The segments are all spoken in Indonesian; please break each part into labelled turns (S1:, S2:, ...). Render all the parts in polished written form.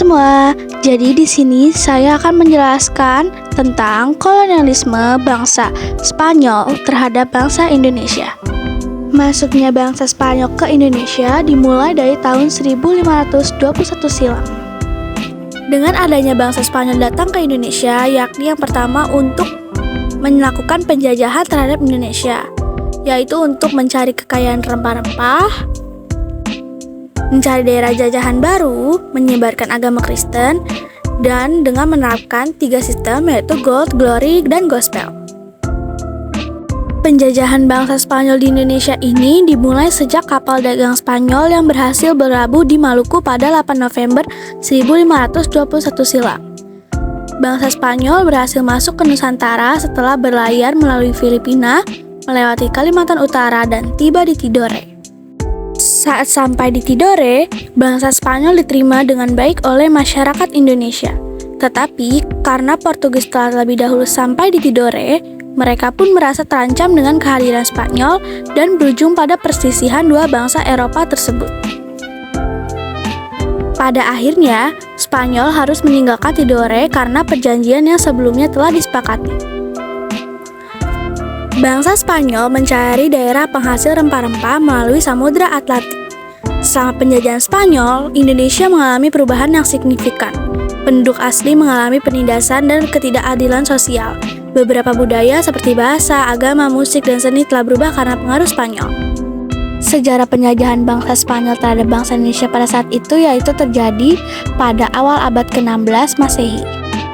S1: semua. Jadi di sini saya akan menjelaskan tentang kolonialisme bangsa Spanyol terhadap bangsa Indonesia. Masuknya bangsa Spanyol ke Indonesia dimulai dari tahun 1521 silam. Dengan adanya bangsa Spanyol datang ke Indonesia, yakni yang pertama untuk melakukan penjajahan terhadap Indonesia, yaitu untuk mencari kekayaan rempah-rempah, mencari daerah jajahan baru, menyebarkan agama Kristen, dan dengan menerapkan 3 sistem yaitu Gold, Glory, dan Gospel. Penjajahan bangsa Spanyol di Indonesia ini dimulai sejak kapal dagang Spanyol yang berhasil berlabuh di Maluku pada 8 November 1521 silam. Bangsa Spanyol berhasil masuk ke Nusantara setelah berlayar melalui Filipina, melewati Kalimantan Utara, dan tiba di Tidore. Saat sampai di Tidore, bangsa Spanyol diterima dengan baik oleh masyarakat Indonesia. Tetapi, karena Portugis telah lebih dahulu sampai di Tidore, mereka pun merasa terancam dengan kehadiran Spanyol dan berujung pada perselisihan dua bangsa Eropa tersebut. Pada akhirnya, Spanyol harus meninggalkan Tidore karena perjanjian yang sebelumnya telah disepakati. Bangsa Spanyol mencari daerah penghasil rempah-rempah melalui Samudra Atlantik. Selama penjajahan Spanyol, Indonesia mengalami perubahan yang signifikan. Penduduk asli mengalami penindasan dan ketidakadilan sosial. Beberapa budaya seperti bahasa, agama, musik, dan seni telah berubah karena pengaruh Spanyol. Sejarah penjajahan bangsa Spanyol terhadap bangsa Indonesia pada saat itu yaitu terjadi pada awal abad ke-16 Masehi,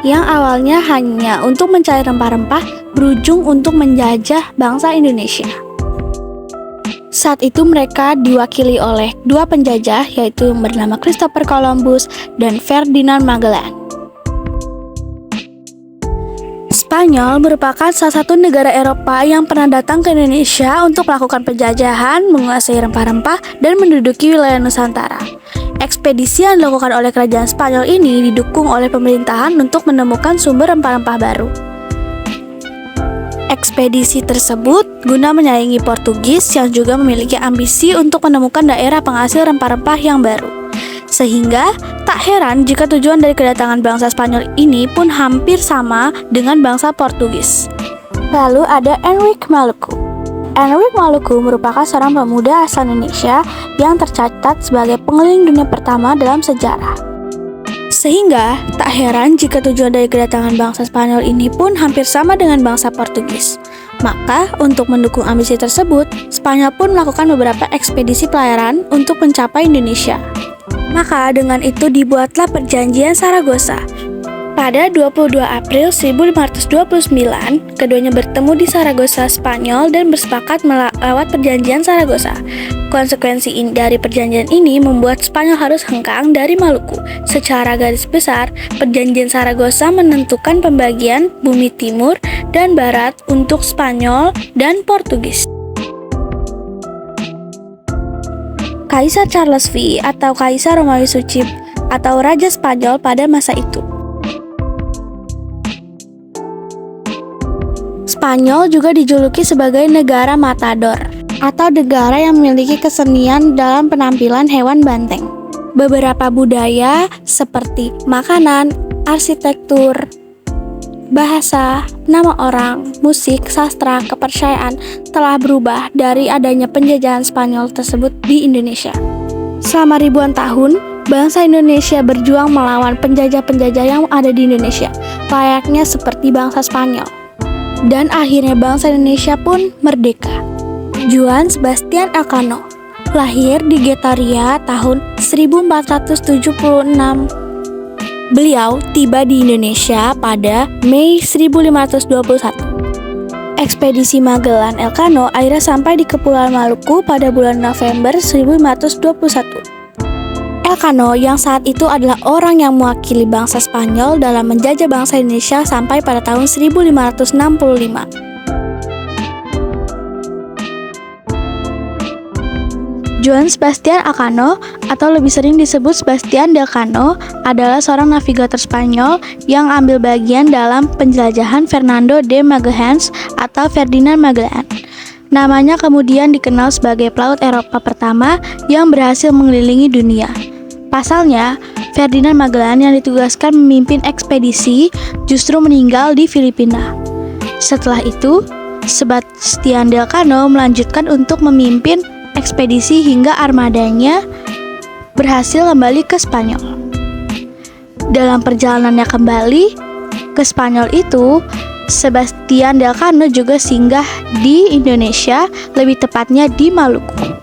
S1: yang awalnya hanya untuk mencari rempah-rempah berujung untuk menjajah bangsa Indonesia. Saat itu mereka diwakili oleh dua penjajah yaitu yang bernama Christopher Columbus dan Ferdinand Magellan. Spanyol merupakan salah satu negara Eropa yang pernah datang ke Indonesia untuk melakukan penjajahan, menguasai rempah-rempah, dan menduduki wilayah Nusantara. Ekspedisi yang dilakukan oleh kerajaan Spanyol ini didukung oleh pemerintahan untuk menemukan sumber rempah-rempah baru. Ekspedisi tersebut guna menyaingi Portugis yang juga memiliki ambisi untuk menemukan daerah penghasil rempah-rempah yang baru. Sehingga tak heran jika tujuan dari kedatangan bangsa Spanyol ini pun hampir sama dengan bangsa Portugis. Lalu ada Enrique Maluku. Enrique Maluku merupakan seorang pemuda asal Indonesia yang tercatat sebagai pengeliling dunia pertama dalam sejarah. Sehingga tak heran jika tujuan dari kedatangan bangsa Spanyol ini pun hampir sama dengan bangsa Portugis. Maka, untuk mendukung ambisi tersebut, Spanyol pun melakukan beberapa ekspedisi pelayaran untuk mencapai Indonesia. Maka dengan itu dibuatlah Perjanjian Saragossa. Pada 22 April 1529, keduanya bertemu di Saragossa, Spanyol dan bersepakat melewat Perjanjian Saragossa. Konsekuensi dari perjanjian ini membuat Spanyol harus hengkang dari Maluku. Secara garis besar, Perjanjian Saragossa menentukan pembagian bumi timur dan barat untuk Spanyol dan Portugis. Kaisar Charles V atau Kaisar Romawi Suci atau Raja Spanyol pada masa itu. Spanyol juga dijuluki sebagai negara matador atau negara yang memiliki kesenian dalam penampilan hewan banteng. Beberapa budaya seperti makanan, arsitektur, bahasa, nama orang, musik, sastra, kepercayaan telah berubah dari adanya penjajahan Spanyol tersebut di Indonesia. Selama ribuan tahun, bangsa Indonesia berjuang melawan penjajah-penjajah yang ada di Indonesia, layaknya seperti bangsa Spanyol. Dan akhirnya bangsa Indonesia pun merdeka. Juan Sebastian Elcano lahir di Getaria tahun 1476. Beliau tiba di Indonesia pada Mei 1521. Ekspedisi Magellan Elcano akhirnya sampai di Kepulauan Maluku pada bulan November 1521. Elcano yang saat itu adalah orang yang mewakili bangsa Spanyol dalam menjajah bangsa Indonesia sampai pada tahun 1565. Juan Sebastian Elcano atau lebih sering disebut Sebastian del Cano adalah seorang navigator Spanyol yang ambil bagian dalam penjelajahan Fernando de Magallanes atau Ferdinand Magellan. Namanya kemudian dikenal sebagai pelaut Eropa pertama yang berhasil mengelilingi dunia. Pasalnya, Ferdinand Magellan yang ditugaskan memimpin ekspedisi justru meninggal di Filipina. Setelah itu, Sebastian Elcano melanjutkan untuk memimpin ekspedisi hingga armadanya berhasil kembali ke Spanyol. Dalam perjalanannya kembali ke Spanyol itu, Sebastian Elcano juga singgah di Indonesia, lebih tepatnya di Maluku.